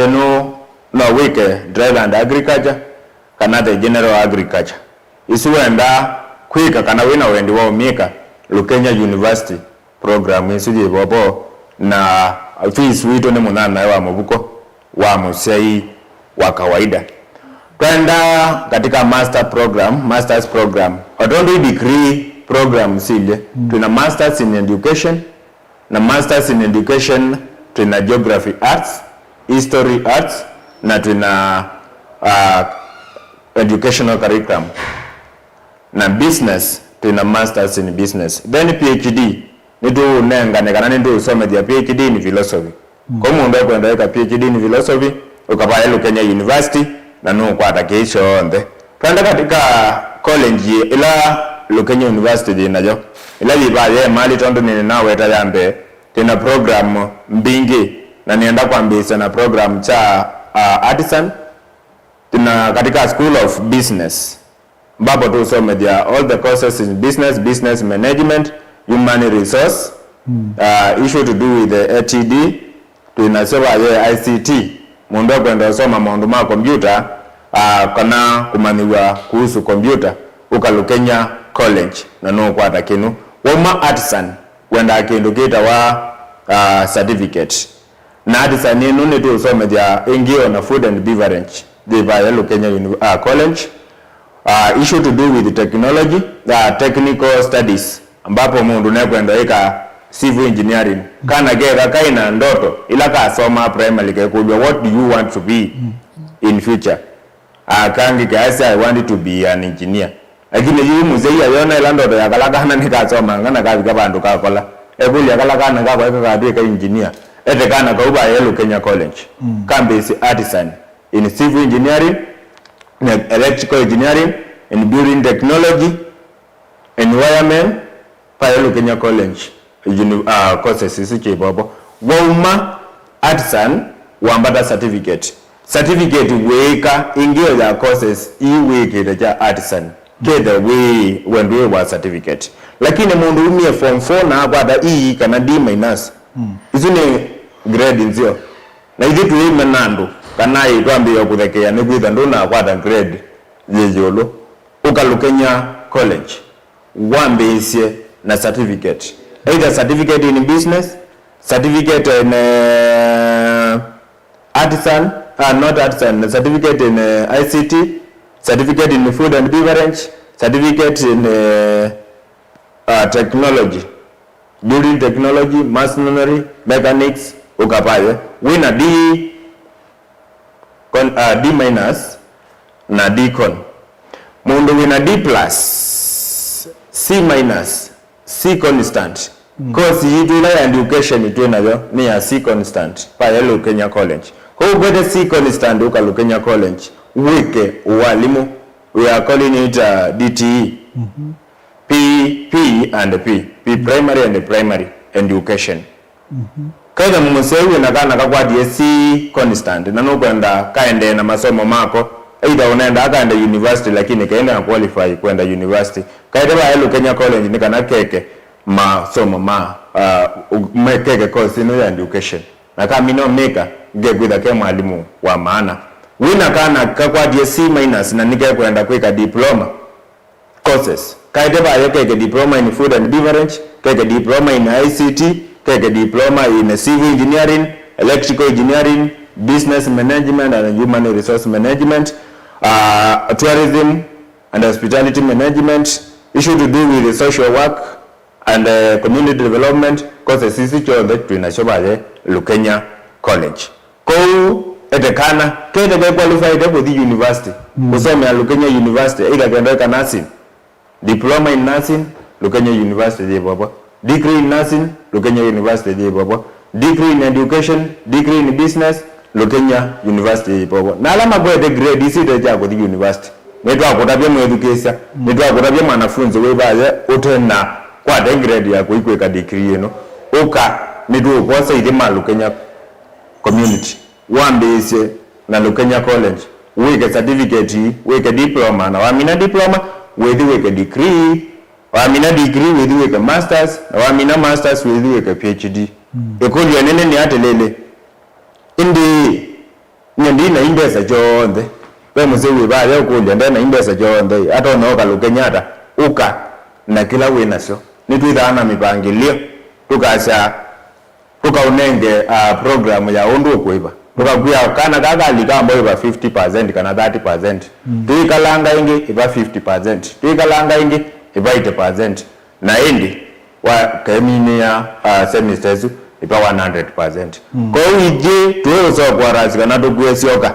no wike dryland agriculture kana the general agriculture. Isu wenda kwika kana wina wendi wa umika Lukenya University program isu jibobo na fees wito ni munana wa mubuko wa musei wa kawaida. Kwenda katika masters program. Otondo degree program sile. Tuna masters in education, na masters in education tuna geography arts, history arts, na tuna educational curriculum. Na business tuna masters in business. Then PhD nitu nenganekana nitu usome dia PhD in philosophy. Kwa mundu kwenda ka PhD in philosophy ukapaya Lukenya University na nukwata keisho onde. Kwenda katika college ila Lukenya University dinajo ila libaye mali tondo ni nawe tayambe tena program mbingi na nienda kuambisa na program cha artisan tuna katika School of Business ambapo tu usome dia all the courses in business management, human resource, issue to do with the ATD, tunasema ICT mundu kwenda usoma maundu ma computer kana kumaniwa kuhusu computer uka Lukenya College na no kwata kinu woma artisan wenda kindu kita wa certificate na artisan ni nune tu usome dia ingio na food and beverage ya Lukenya College. Issue to do with technology, technical studies ambapo mundu nekwenda ika civil engineering kana gega kaina ndoto ila kasoma primary kujua what do you want to be in future. Kangi kasi I want to be an engineer. Lakini yu muzei ayona ila ndoto yakalakana nikasoma ngana kazi bandu kakola ekuli yakalakana ka engineer etekana kauba ya Lukenya College. Kambe si artisan in civil engineering, in electrical engineering, in building technology, environment pa Lukenya College. Courses isi chibobo woma artisan wambata certificate weka ingio ya courses iweke ya artisan keda we wendwe wa certificate lakini mundu umie form 4 na kwada E kana D minus izune grade nzio na hizi tuime nandu kana itwambia kuthekea ni kwitha nduna kwada grade yeyolo uka Lukenya College wambesie na certificate, either certificate in business, certificate in artisan, not artisan, certificate in ICT, certificate in food and beverage, certificate in technology, building technology, masonry, mechanics, ukapaye. Wina D minus na D con. Mundu wina D plus, C minus, C constant. Course yitula ya education itwenayo ni ya C constant pa ya Lukenya College. Kwa upete C constant uka Lukenya College wike uwalimu, we are calling it DTE. P and P primary and primary education. Kaida mumusewi na kana kwa DSC constant na nukwenda kaende na masomo mako either unaenda akaenda university lakini kaenda na qualify kwenda university. Kaida ba Lukenya College ni kana keke masomo keke course ino ya education na kama mino meka ngegwitha ke mwalimu wa maana wina kana kwa DSC minus na nige kwenda kweka diploma courses. Kaida ba keke diploma in food and beverage, keke diploma in ICT, keke diploma in civil engineering, electrical engineering, business management and human resource management, tourism and hospitality management, issue to do with social work and community development. Courses sisi chote tunashobaje Lukenya College. Kwa etekana kete kwa qualified for the university kusoma Lukenya University either kwenda nursing, diploma in nursing Lukenya University je baba, degree in nursing Lukenya University je baba, degree in education, degree in business Lukenya University je baba. Na alama kwa grade isi teja kwa the university netwa kutabia mu education netwa kutabia mwanafunzi we baye utena kwa the grade ya kuikweka degree eno uka netwa kwa ide ma Lukenya community wambese na Lukenya College weke certificate weke diploma na wamina diploma weke degree wamina degree withiwike masters na wamina masters withiwike PhD ekoli yanene ni atelele indi nyendi na imbesa jonde we musewe ba ya ukoli ande na imbesa jonde ata no kalukenya uka na kila winasyo nitwithana mipangilio tukaunenge program ya undu kuiba tukakuya kana kagali kambo iba 50% kana 30% tuikalanga ingi iba 50% tuikalanga ingi iba 80% na indi wa kemini ya semesters iba 100%. Kwa hiyo tuwe so kwa razika na tukuesioka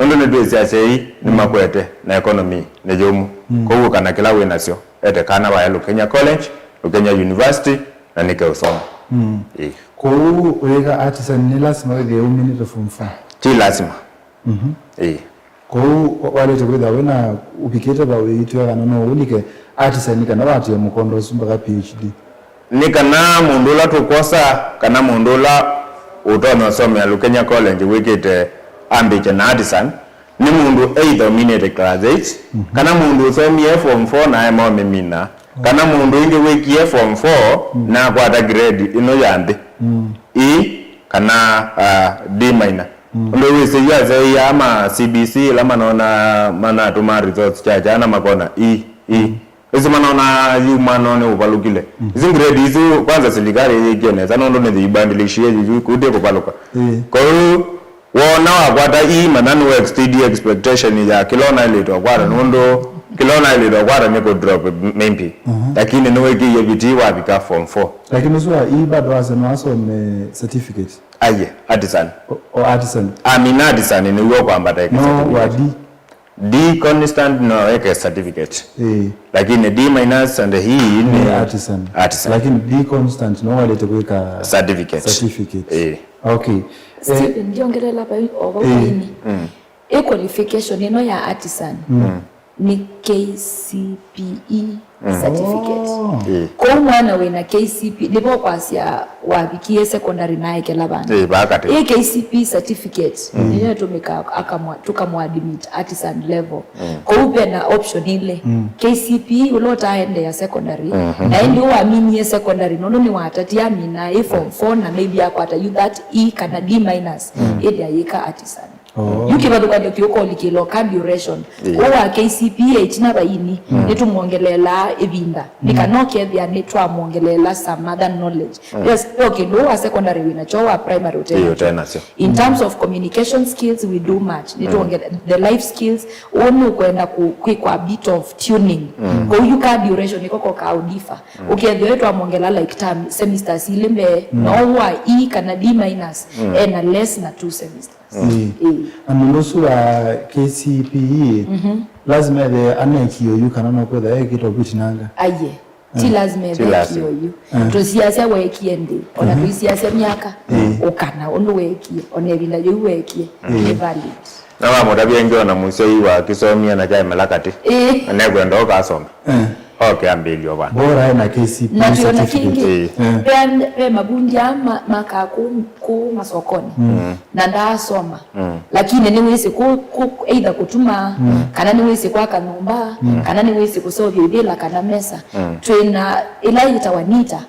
ndo nitwesi sei ni makwete na economy ne jomu kwa hiyo kana kila winasyo ete kana wa Kenya College Kenya University na nika usoma kwa hiyo weka artisan ni lazima wewe uminite form 4 ti lazima kwa hiyo wale tukwenda wena upikete ba weitwa kana no unike artisan kana watu ya mkondo mpaka PhD nikana mundula tukosa kana mundula utono some Kenya College wikete ambiche na artisan ni mundu either dominate class 8 kana mundu some form 4 na emo mimina kana mundu inge wekie form 4 na kwata grade ino yande kana D minor ndo wese yaze ya ama CBC lama naona mana tuma results chacha na makona isi manaona yu manone uvalukile isi grade hizo kwanza serikali yekene sana ndo ne ibandilishie yu kude kupaluka kwa hiyo wona wakwata manani wa exceed expectation ya kilona ile to kwata ndo kilona ile ndo kwata niko drop maybe lakini niwe kiye biti wa bika form 4 lakini sio bado waso me certificate artisan o artisan amina artisan ni uyo kwamba ta no wa D constant no eke certificate lakini D minus and hii ni artisan lakini D constant no wale kuweka certificate okay Stephen ndiongelela pa obaini qualification ino ya artisan ni KCPE certificate kwa mwana wena KCPE ndipo kwasia wabikie secondary naye kela bana bakati KCPE certificate niyo tumika tukamwadmit artisan level kwa upe na option ile KCPE ulota aende ya secondary na ndio waamini ya secondary nono ni watatia mina form 4 na maybe akwata you that kana D minus ile ayika artisan yukibaduka ndokioko likilo duration owa KCPE itina baini netumuongelela ebinda nikanoke bya netwa muongelela some other knowledge yes okay no wa secondary wina chowa primary utena in terms of communication skills we do much nituongela the life skills onu kwenda kwa bit of tuning kwa hiyo duration ikoko ka audifa ukiendeo wetu amuongela like term semesters ilembe no wa kana D minus and less na 2 semesters anunusu wa KCPE lazima the anekio yu kana no kwenda ekito bitinanga ti lazima ekio yu to siasa wekiende ona tu siasa miaka ukana onu wekie ona ebinda yu wekie ni valid na mama tabyengo na musei wa kisomia na jai melakati anakwenda okasoma okay ambilio bana bora na KCPE certificate pe mabundi ama makaku ku masokoni na ndasoma lakini niwezi ku either kutuma kana niwezi kwa kanumba kana niwezi kusovya bila kana mesa twina ila itawanita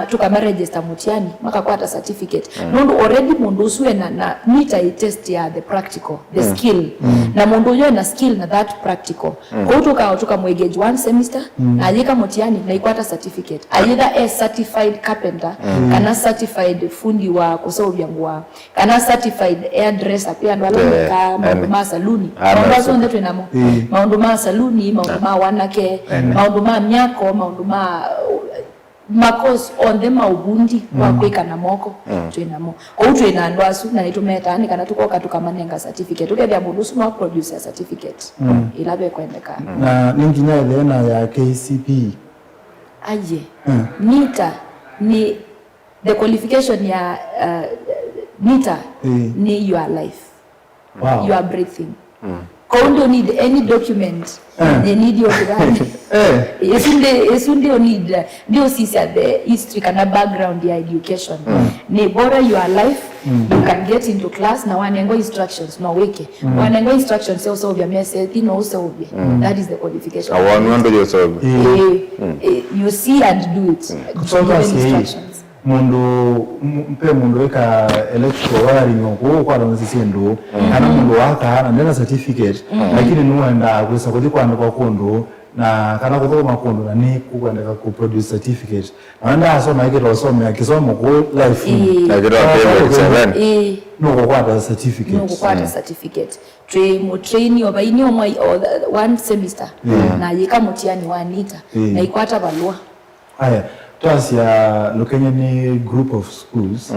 tukama register mutiani makakwata certificate nondo already mundu uswe na nita test ya the practical the skill na mundu yo na skill na that practical kwa tukamwegage one semester ajika mutiani na ikwata certificate either a certified carpenter kana certified fundi wa kusovya ngwa kana certified hairdresser pia ndo alika mambo ma saluni mambo zonde tunamo mambo ma saluni mambo ma wanake mambo ma myako mambo makos on them ubundi wa kweka na moko twinamo kwa hiyo twinando asu na itumeta ni kana tukoka tukamanenga certificate ukebya mundu suma producer certificate ilabe kwendeka na ninginya elena ya KCPE nita ni the qualification ya nita ni your life your breathing don't need any document. They need your brand. You need ndio sisi at the history kana background ya education. Ni bora you are alive, you can get into class na wanengo instructions no weke. Wanengo instructions sio so vya message no so vya. That is the qualification. Awanu ndio so. You see and do it. Kutoka instructions. Mundu weka electrical wiring ngo kwa ndo sisendo kana mundu waka na ndena certificate lakini nuenda kwesa kuti kwanda kwa kondo na kana kuthoma kondo na ni kukwenda ku produce certificate anda asoma yake tosoma kisomo ku life na kiro payment no kwa certificate no kwa certificate train oba ini omwe one semester na yika mutiani wanita na ikwata balua haya Twasia Lukenya ni group of schools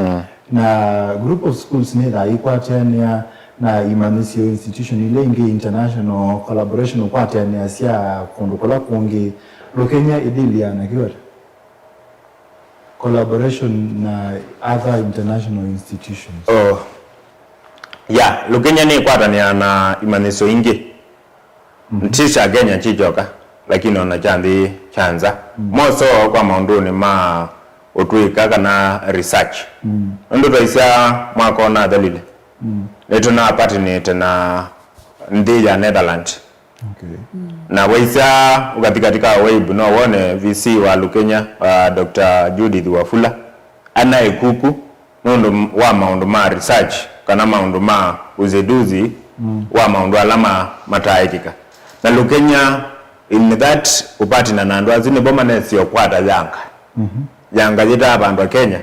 na group of schools ni da ikwatania na Imanisio institution ile inge international collaboration ukwatania sia kondokola kungi Lukenya idilia na kiwata collaboration na other international institutions. Lukenya ni ikwatania na Imanisio inge ntisha Kenya chijoka lakini ona chandi chanza moso kwa maunduni ma utwika kana research ndo taisa mwako na dalile leto na partner na ndija Netherlands na waisa ukatika web no wone VC wa Lukenya Dr. Judith Wafula ana ikuku ndo wa maundu ma research kana maundu ma uzeduzi wa maundu alama mataikika na Lukenya in that upati na nandwa zine boma nesi yokwata yanga yanga jita abantu Kenya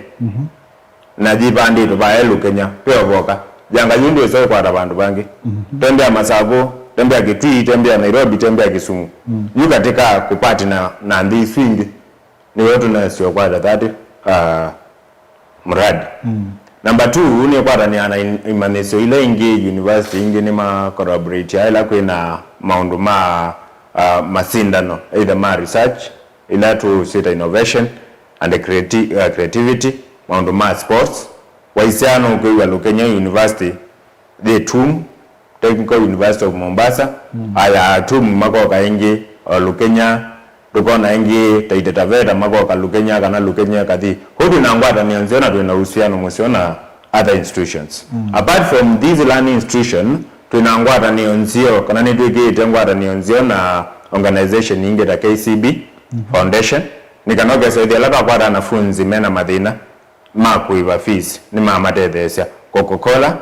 na jipandi tubaye Lukenya peo boka yanga yundu eso kwata abantu bangi tembea Masabo tembea Kitui tembea Nairobi tembea Kisumu yu katika kupati na ndi swingi ni watu nesi yokwata that mradi number 2 ni kwata ni ana Imanisio ile ingi university ingi ni ma collaborate ya ila kwina maundu ma masindano either ma research ila to set innovation and creativity maundu ma sports waisiano kwa Lukenya University the TUM Technical University of Mombasa aya TUM makoka ingi Lukenya tukona ingi Taita Taveta makoka Lukenya kana Lukenya kati hudu nangwata nianziona tuina uhusiano musiona other institutions apart from these learning institution tunangwata nionzio kana nitwiki tengwata nionzio na organization inge da KCB Foundation nikanoga saidi alaka kwa wanafunzi mena madhina makuiva fees ni mama tethesia Coca-Cola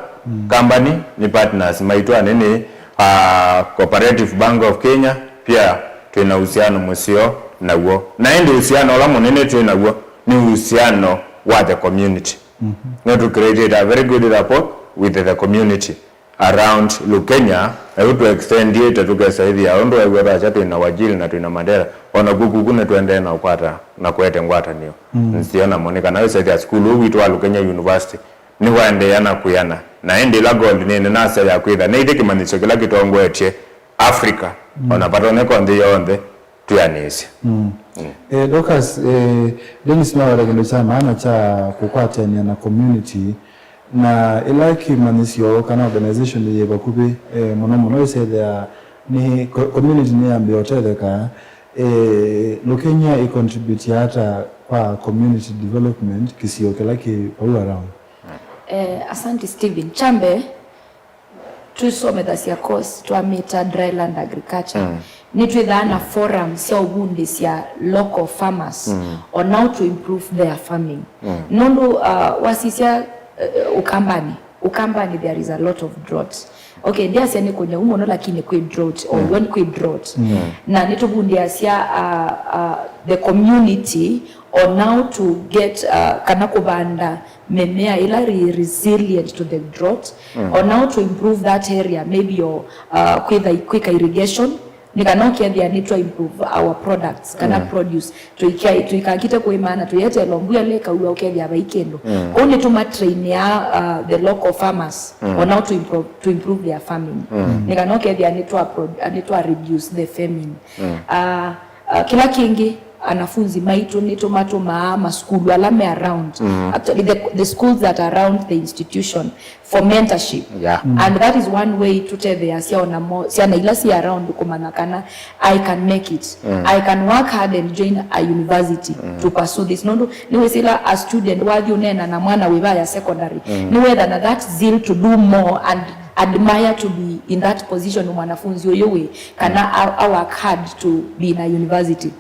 company ni partners maitwa nini Cooperative Bank of Kenya pia tuna uhusiano musio na uo na ndi uhusiano la munene tuna uo ni uhusiano wa the community not to create a very good rapport with the community around Lukenya na to extend it to kesa hivi aondo wega chatu na wajili na tuna Mandela ona gugugune tuende na ukwata na kwete ngwata niyo nsiona monika na wesa ya school uitwa Lukenya University ni waende yana kuyana na endi la gold ni nasa ya kwida na idiki Imanisio kila kitongo etie Africa ona patone konde yonde tuyanisi Lucas Dennis na wale kendo maana cha kukwatania na community na ilaki Imanisio kana organization ye bakube mono yose ni community ni ambayo teleka Lukenya i contribute hata kwa community development kisio kelaki all around. Asante Steven Chambe tusome dasia course tuamita dryland agriculture ni twithana forum sia ubundi sia local farmers on how to improve their farming nondo wasisia ukambani there is a lot of drought okay ndia sia ni kwenye umono lakini kwa drought or when kwa drought na nitubundi asia the community on how to get kana kubanda memea ila resilient to the drought on how to improve that area maybe your quick irrigation nikanokia dia need to improve our products kana produce tuikakite kwa imana tuyete lombuya leka uwa ukevya baikendo oni tuma train ya the local farmers on how to improve their farming nikanokia dia need to reduce the famine kila kingi anafunzi maitu nito mato maama skulu alame around actually the schools that are around the institution for mentorship. And that is one way to tell the asiona mo siana ila si around kumanakana I can make it. I can work hard and join a university to pursue this. No niwe sila a student while you nena na mwana wibaya secondary niwe that zeal to do more and admire to be in that position mwanafunzi yoyowe kana I work hard to be in a university.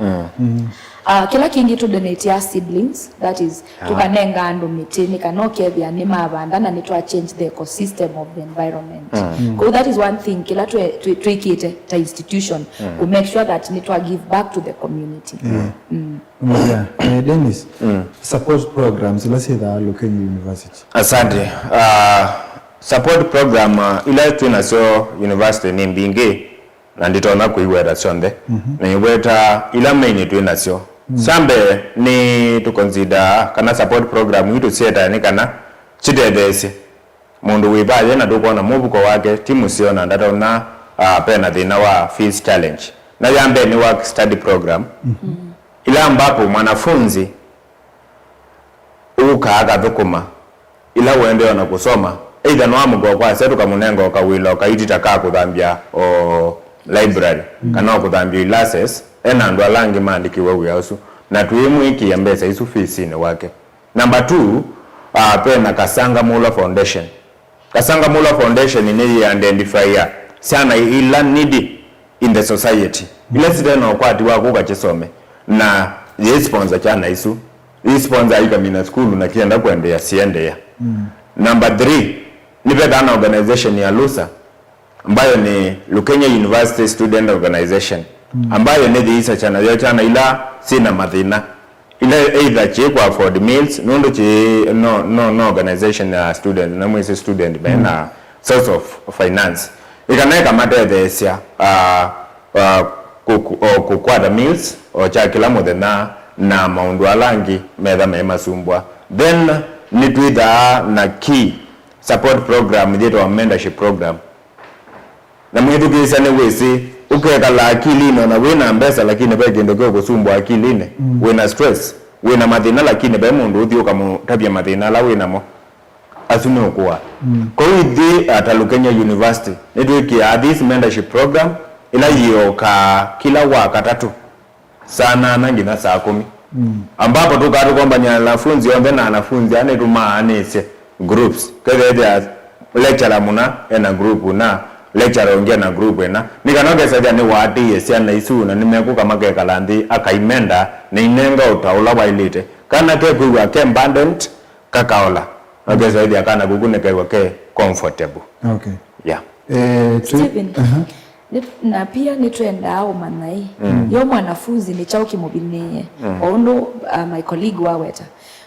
Kila kingi to donate ya seedlings, that is tukanenga ando mitini kanoke vya nima abandana ni to change the ecosystem of the environment. So that is one thing kila tweak it ta institution to make sure that ni to give back to the community. Dennis, support programs let's say the local university. Asante. Support program ila tunasio university ni mbingi na nditona kuiwera sonde na iweta ila main tunasio sambe ni to consider kana support program itu sieta ni kana chidedese mundu wibaye na dukona mubuko wake timu sio na ndatona pena thina wa fees challenge na yambe ni work study program ila ambapo mwanafunzi ukaaga thukuma ila uende na kusoma either no amugo kwa setu kamunengo kawilo kaitita ka kuthambia o library kana kuthambia classes ena ndo alangi maandikiwe uyasu na tuimu iki ya mbesa isu fees ni wake. Number 2 pena Kasanga Mula Foundation. Kasanga Mula Foundation ni identifier sana ila need in the society ila sideno kwa tiwa kuka chisome na ye sponsor chana isu hii sponsor ika mina school na kienda kuendea siende ya Number 3 nipe dana organization ya LUSA ambayo ni Lukenya University Student Organization ambayo ni dhiisa chana ya chana ila sina madhina ila either chekwa afford meals nondo no organization ya student na mwese student bena source of finance ikaneka mate thesia kukwata meals o chakila muthena na maundu alangi metha mema sumbwa then nitwitha na key support program yetu mentorship program na mwitu kisa ne wesi ukekala akili ino na wina mbesa lakini ba gendo ko kusumbwa akili ne wina stress wina madhina lakini ba mundu uthio kama tabia madhina la wina mo asunu kwa kwa hivi at Lukenya University nitwiki this mentorship program ila yoka kila wakati sana na ngina saa 10 ambapo tukatu kwamba ni wanafunzi ombe na wanafunzi ane tumaanese groups kaya lecturer muna ena group na lecturer ongea na group ena nikanoge saja ni wati yesia na isu na nimekuka makeka landi akaimenda na inenga utaula wailite kana ke kuwa ke abundant kakaola okay saidi akana gugune kwa ke comfortable. Okay. Yeah. Steven, na pia nitwenda au manai yo mwanafunzi ni chao kimobilinye ondo my colleague waweta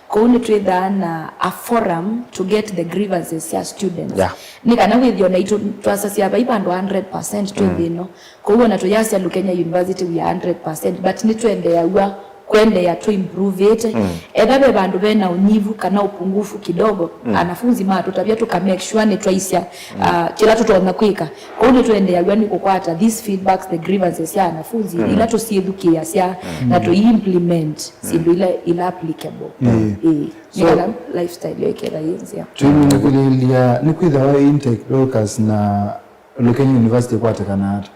ko nitwenda na a forum to get the grievances ya students nikana with yo na itu twasasia baibando 100% twendino ko wona to yasi Lukenya University we are 100% but nitwende ya kwende ya to improve it ebabe bandu bena unyivu kana upungufu kidogo anafunzi mato tabia tuka make sure ni twaisia kila tutona kwika kwa hiyo tuende ya gwani kukwata these feedbacks the grievances ya anafunzi ila to see educate sia na to implement sindu ila applicable so lifestyle yake la yenzi tulilia ni kwitha wa intake locus na Lukenya University kwata kana hata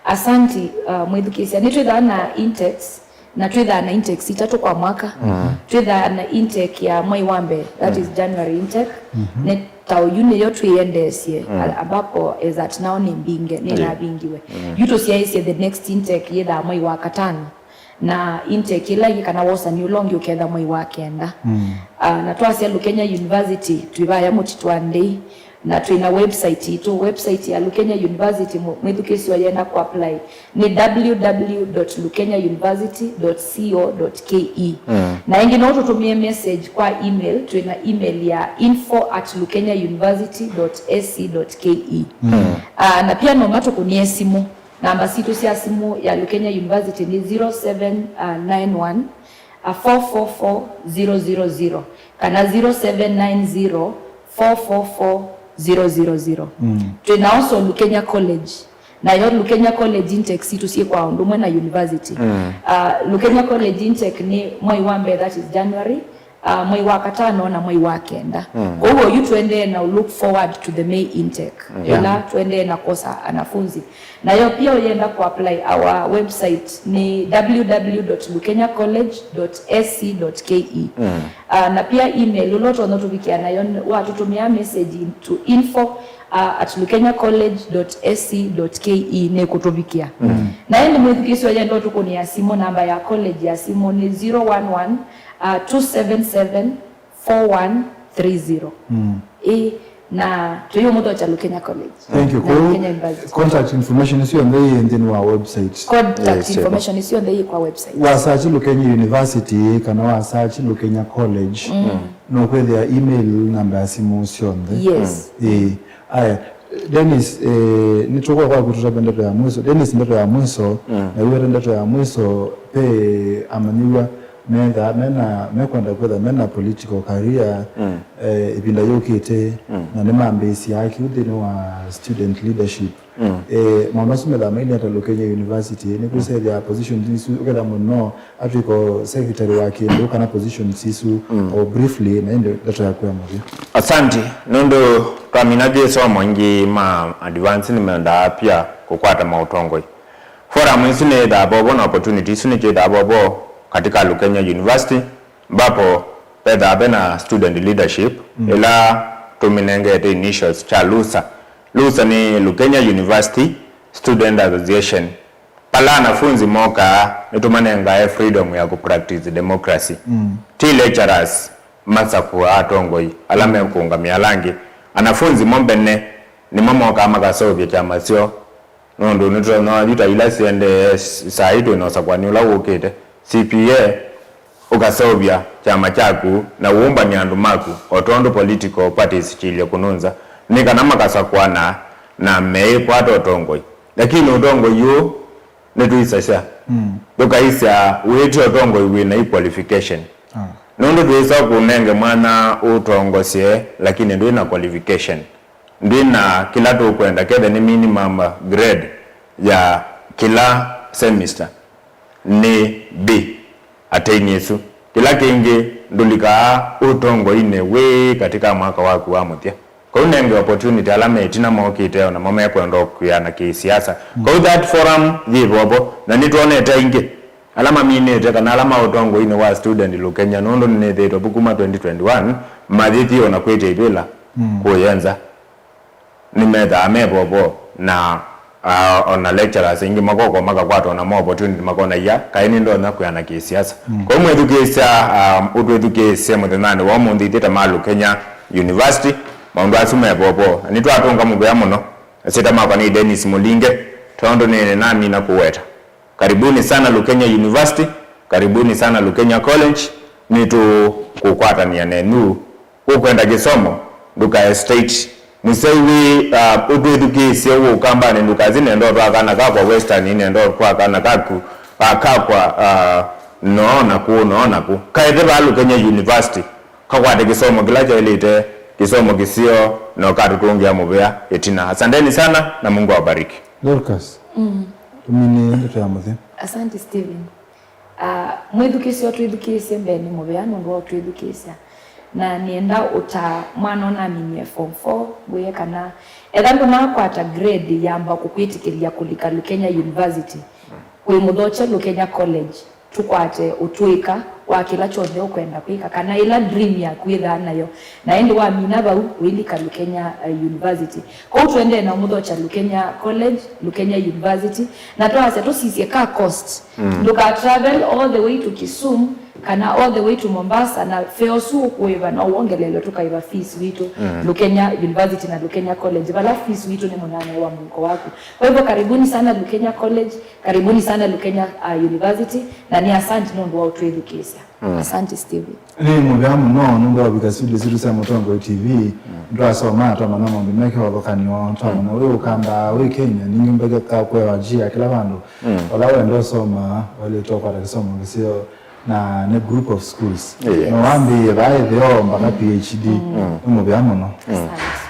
asanti mwedukisia nitwitha na intakes na twitha na intake 3 kwa mwaka twitha na intake ya mwai wambe that is January intake ne tauyune yote yendesie ambapo is that now ni mbinge ni na bingiwe yuto siaisi the next intake yeda mwai wa katano na intake ila kana wosa ni ulongi ukenda mwai wa kenda na twasia Lukenya University twibaya mutitwande na tuna website ya Lukenya University mwedukesi wayenda ku apply ni www.lukenyauniversity.co.ke na ingi na tutumie message kwa email tuna email ya info@lukenyauniversity.ac.ke na pia no mato kunie simu namba situ sia simu ya Lukenya University ni 0791 444000 kana 0790 444 000. Tuna also Lukenya College na yo Lukenya College intake situ sie kwa ndumwe na university. Lukenya College intake ni mwai wa mbele, that is January, mwai wa katano na mwai wa kenda. Kwa hiyo you tuende na look forward to the May intake. Ila tuende na kosa anafunzi. Na yo pia uenda ku apply, our website ni www.lukenyacollege.sc.ke. Na pia email lolote unayotubikia nayo watutumia message to info@lukenyacollege.sc.ke ne kutubikia. Na yeye mwithikisi waje ndo tuko ni ya simu, namba ya college ya simu ni 011 277 4130. Na tuyo moto cha Lukenya College. Thank you. Contact information is on the in our website. Contact information is on the website. Wa search Lukenya University kana wa search Lukenya College. No kwa their email number ya simu sionde. Yes. Aya Dennis nitoka kwa kututa ndoto ya mwiso. Dennis ndoto ya mwiso na wewe ndoto ya mwiso pe amaniwa mekwenda kwetha mena political career ibinda yokite na nemambesi yake uthini wa student leadership maundu acio methamainie ata Lukenya University ni kwisethia position isu uketha muno atuiko secretary wa kindu kana position isu or briefly na ndio ndoto yako ya muthia. Asante nondo twaminaje somo ingi ma advance ni menda pia kukwata mautongoi forum isu ne da bobo na opportunity isu ne da bobo katika Lukenya University ambapo pedha bena student leadership ila tuminengete initials cha LUSA. LUSA ni Lukenya University Student Association. Pala wanafunzi moka nitumanenga freedom ya kupractice democracy. Ti lecturers masaku atongoi alame kuungamia langi anafunzi mombene ni mamoka amakasobya chama sio nondo nitro no yuta ila siende saido no sakwani ula ukete CPA ukasobya chama chaku na uumba ni andu maku otondo political parties chile kununza nika namakasa kwana na mei kwato otongoi lakini otongoi yu netuisasha tukaisa wetu otongoi wina qualification nondo tuisa kunenge mwana utongosie lakini ndio na qualification ndio na kila tu kwenda kede ni minimum grade ya kila semester ni B attain Yesu kila kingi ndulika utongo ine we katika mwaka waku wa mutia kwa unenge opportunity alame tina mokite na mama yako ndo kuyana kisiasa kwa that forum vibobo na nituone etainge alama mine teka na alama utongo ine wa student Lukenya nondo ne the bukuma 2021 madhithi ona kwete ibela kuyenza nimedha amebobo na ona lecturers ingi makoko makakwato na more opportunity makona ya kaini ndo na kuyana kisiasa kwa mwe edukesa udwedukesa muthenani wa mundi teta ma Lukenya University maundu asume bobo nitwa atonga mungu ya muno sita mapa ni Dennis Mulinge tondo nene nami na kuweta karibuni sana Lukenya University karibuni sana Lukenya College nitu kukwata ni nenu ukwenda kisomo duka estate musewi udwedukesa wo kamba ne duka zine ndo akana kwa western ine ndo kwa kana kaku akakwa naona ku kaide ba Lukenya University kakwate kisomo kilacho elite kisomo kisio na katutungia mubea etina. Asanteni sana na Mungu awabariki. Dorcas tumini ndoto ya muthia. Asante Steven. Mwedukisi watu edukisi mbeni mubea ndo watu edukisi na nienda uta mwana na mimi form 4 buye kana edando na kwata grade yamba kukwitikilia kulika Lukenya University kwe mudhoche Lukenya College tukwate utuika wa kila chonde ukwenda kwika kana ila dream ya kwitha nayo na endi wa minaba uilika Lukenya University kwa tuende na mudhocha Lukenya College Lukenya University na tuase tusisie ka cost luka travel all the way to Kisumu kana all the way to Mombasa na feosu kuiva na uongelelo tukaiva fees witu Lukenya University na Lukenya College bala fees witu ni mwanane wa mko wako kwa hivyo karibuni sana Lukenya College karibuni sana Lukenya University na ni asante ndo watu education asante Steven ni mugamu no ndo abikasudi ziru sa Mutongo TV ndo asoma ata manamo mbimeke wabakani wa ntamo na wewe ukamba we Kenya ningi mbega ka kwa wajia kila bandu wala we ndo soma wale toka kwa kisomo kisio na ne group of schools Yes. no wambi bae theo mpaka PhD mu byamono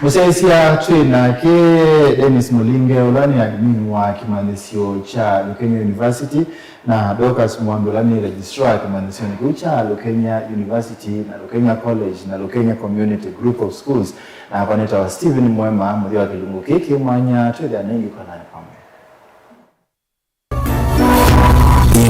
musesia twina ke Dennis Mulinge ulani admin wa kimanisio cha Lukenya University na Dorcas Mwandolani registrar kimanisio cha Lukenya University na Lukenya College na Lukenya Community Group of Schools na kwa neta wa Stephen Mwema mudhi wa Kilungu Kiki mwanya twede anengi kwa nani